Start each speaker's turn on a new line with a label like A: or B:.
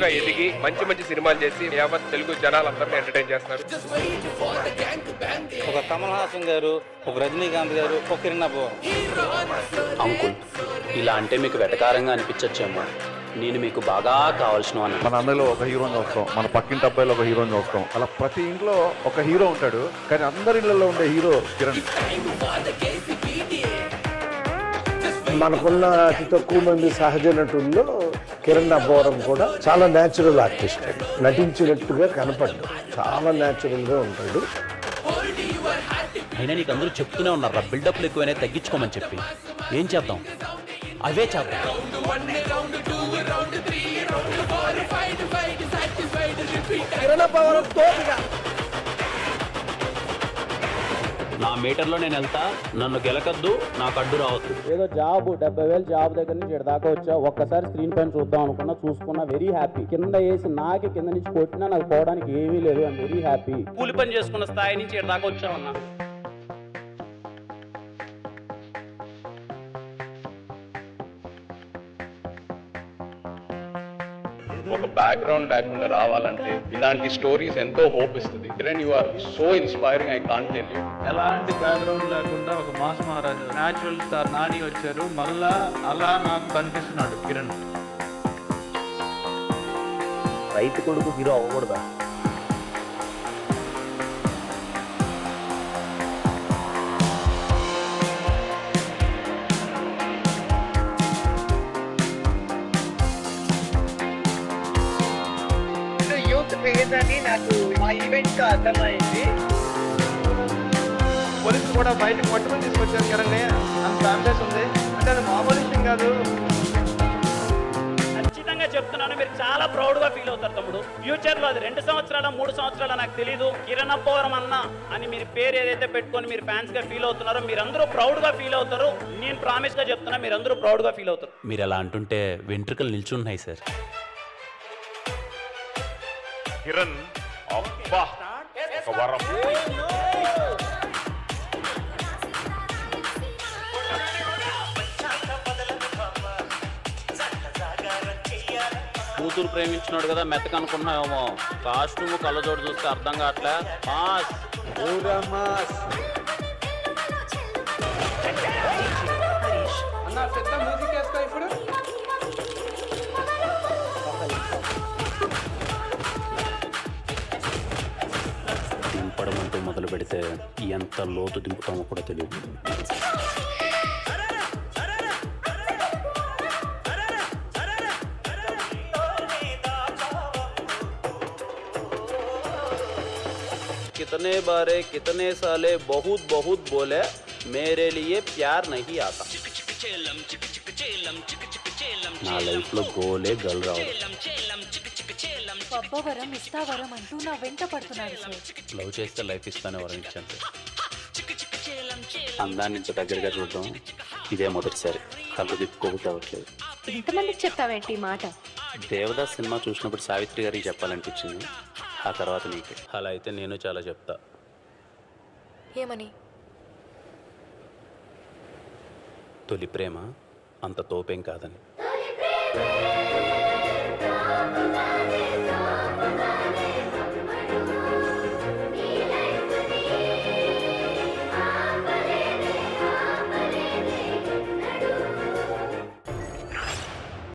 A: హీరోగా ఎదిగి మంచి మంచి సినిమాలు చేసి యావత్ తెలుగు జనాలందరినీ ఎంటర్టైన్ చేస్తున్నారు.
B: ఒక కమల్ హాసన్ గారు, ఒక రజనీకాంత్ గారు, ఒక కిరణ్ అబ్బోరం.
C: అంకుల్ ఇలా అంటే మీకు వెటకారంగా అనిపించచ్చేమో, నేను మీకు బాగా కావాల్సిన వాడిని.
D: మన అందరిలో ఒక హీరోని చూస్తాం, మన పక్కింటి అబ్బాయిలో ఒక హీరోని చూస్తాం. అలా ప్రతి ఇంట్లో ఒక హీరో ఉంటాడు, కానీ అందరి ఇళ్లలో ఉండే హీరో కిరణ్.
E: మనకున్న అతి తక్కువ మంది సహజ నటుల్లో కిరణ్ అబ్బవరం కూడా చాలా న్యాచురల్ ఆర్టిస్ట్. నటించినట్టుగా కనపడ్డు, చాలా న్యాచురల్గా ఉంటాడు.
C: అయినా నీకు అందరూ చెప్తూనే ఉన్నారా బిల్డప్లు ఎక్కువైనా తగ్గించుకోమని చెప్పి. ఏం చేద్దాం, అవే చేద్దాం. నా మీటర్లో నేను వెళ్తా, నన్ను గెలకద్దు, నాకు అడ్డు రావద్దు.
F: ఏదో జాబ్ 70,000 జాబ్ దగ్గర నుంచి ఇక్కడ దాకా వచ్చా, ఒక్కసారి స్క్రీన్ పైన చూద్దాం అనుకున్నా, చూసుకున్నా, వెరీ హ్యాపీ. కింద వేసి నాకి కింద నుంచి కొట్టినా నాకు పోవడానికి ఏమీ లేదు, ఐఎమ్ వెరీ హ్యాపీ. కూలి పని చేసుకున్న స్థాయి నుంచి ఇక్కడ దాకా వచ్చామన్నా.
G: ఒక బ్యాక్గ్రౌండ్ లేకుండా రావాలంటే ఇలాంటి స్టోరీస్ ఎంతో హోప్ ఇస్తుంది. Kiran, you are so inspiring, I can't tell you.
H: ఎలాంటి బ్యాక్గ్రౌండ్ లేకుండా ఒక మాస్ మహారాజు న్యాచురల్ స్టార్ నాని వచ్చారు, మళ్ళా అలా నాకు కనిపిస్తున్నాడు కిరణ్.
C: రైతు కొడుకు హీరో అవ్వకూడదా?
I: లేదని నాకు మా ఈవెంట్ తో అర్థమైంది.
H: పోలీసులు కూడా బయటకు పట్టుకుని తీసుకొచ్చారు కిరణ్. అంత ఫ్యామిలీస్ ఉంది అంటే అది మామూలు విషయం కాదు.
F: ఖచ్చితంగా చెప్తున్నాను, మీరు చాలా ప్రౌడ్ గా ఫీల్ అవుతారు తమ్ముడు. ఫ్యూచర్ లో అది 2 సంవత్సరాల 3 సంవత్సరాల నాకు తెలీదు, కిరణ్ అబ్బవరం అన్న అని మీరు పేరు ఏదైతే పెట్టుకొని మీరు ఫ్యాన్స్ గా ఫీల్ అవుతున్నారో, మీరందరూ ప్రౌడ్ గా ఫీల్ అవుతారు. నేను ప్రామిస్ గా చెప్తున్నా, మీరందరూ ప్రౌడ్ గా ఫీల్ అవుతారు.
C: మీరు అలా అంటుంటే వెంట్రుకలు నిల్చున్నాయి సార్.
A: కిరణ్ అబ్బా ఒక వరం.
C: కూతురు ప్రేమించినాడు కదా మెత్తక అనుకుంటున్నావేమో, కాస్ట్యూమ్ కళ్ళజోడు చూస్తే అర్థం కావట్లే. మాస్
H: అన్న పెద్ద మ్యూజిక్ వేస్తా ఇప్పుడు.
C: దింపడమంటూ మొదలు పెడితే ఎంత లోతు దింపుతామో కూడా తెలియదు. कितने बारे कितने साले बहुत बहुत बोले मेरे लिए प्यार नहीं आता. నా లైఫ్లో గోలే గల్ రావడం.
J: అబ్బవరం ఇస్తావరం అంటూ నా వెంట పడుతున్నాడు సార్.
C: లవ్ చేస్తే లైఫ్ ఇస్తానే వరం ఇచ్చాను. అందాన్ని ఇంత దగ్గరగా చూడడం ఇదే మొదటిసారి. కళ్ళు తిప్పుకోబుద్ది అవ్వట్లేదు.
J: ఇంతమందికి చెప్తావేంటి ఈ మాట?
C: దేవదాస్ సినిమా చూసినప్పుడు సావిత్రి గారికి చెప్పాలనిపించింది, ఆ తర్వాత నీకు. అలా అయితే నేను చాలా చెప్తా.
J: ఏమని?
C: తొలి ప్రేమ అంత తోపేం కాదని.